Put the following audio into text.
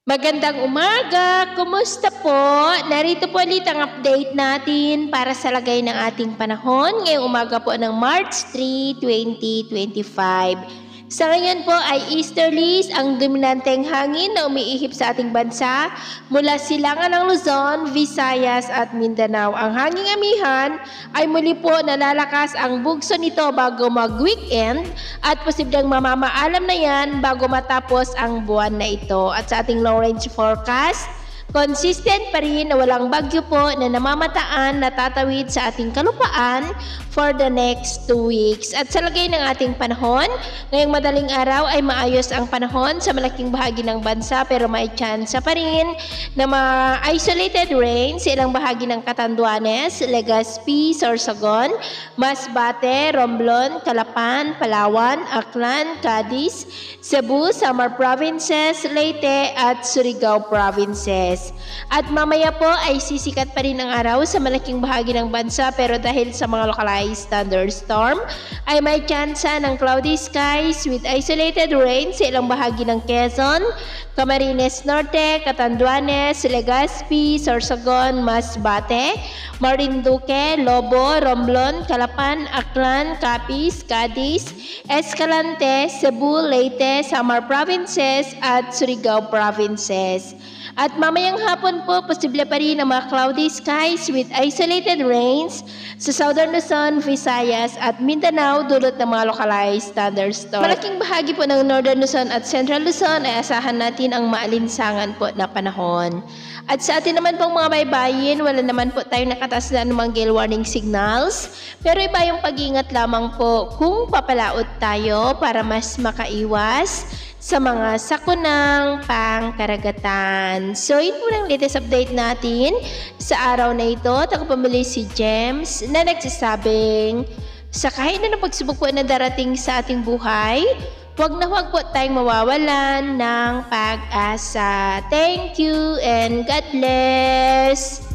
Magandang umaga! Kumusta po? Narito po ulit ang update natin para sa lagay ng ating panahon ngayong umaga po ng March 3, 2025. Sa ngayon po ay easterlies ang dominanteng hangin na umiihip sa ating bansa mula silangan ng Luzon, Visayas at Mindanao. Ang hanging amihan ay muli po nalalakas ang bugso nito bago mag-weekend at posibleng mamamaalam na yan bago matapos ang buwan na ito. At sa ating long-range forecast, consistent pa rin na walang bagyo po na namamataan na tatawid sa ating kalupaan for the next 2 weeks. At sa lagay ng ating panahon, ngayong madaling araw ay maayos ang panahon sa malaking bahagi ng bansa pero may chance pa rin na ma-isolated rain sa ilang bahagi ng Catanduanes, Legazpi, Sorsogon, Masbate, Romblon, Calapan, Palawan, Aklan, Cadiz, Cebu, Samar Provinces, Leyte at Surigao Provinces. At mamaya po ay sisikat pa rin ang araw sa malaking bahagi ng bansa pero dahil sa mga localized thunderstorm ay may tsansa ng cloudy skies with isolated rain sa ilang bahagi ng Quezon, Camarines Norte, Catanduanes, Legazpi, Sorsogon, Masbate, Marinduque, Lobo, Romblon, Calapan, Aklan, Capiz, Cadiz, Escalante, Cebu, Leyte, Samar Provinces at Surigao Provinces. At mamayang hapon po, posible pa rin ang mga cloudy skies with isolated rains sa Southern Luzon, Visayas at Mindanao dulot ng mga localized thunderstorm. Malaking bahagi po ng Northern Luzon at Central Luzon ay asahan natin ang maalinsangan po na panahon. At sa atin naman pong mga baybayin, wala naman po tayong nakataas na anumang gale warning signals. Pero iba yung pag-iingat lamang po kung papalaot tayo para mas makaiwas sa mga sakunang pangkaragatan. So, yun po ang latest update natin sa araw na ito. Tagapamuli si James na nagsasabing sa kahit na pagsubok po na darating sa ating buhay, huwag po tayong mawawalan ng pag-asa. Thank you and God bless!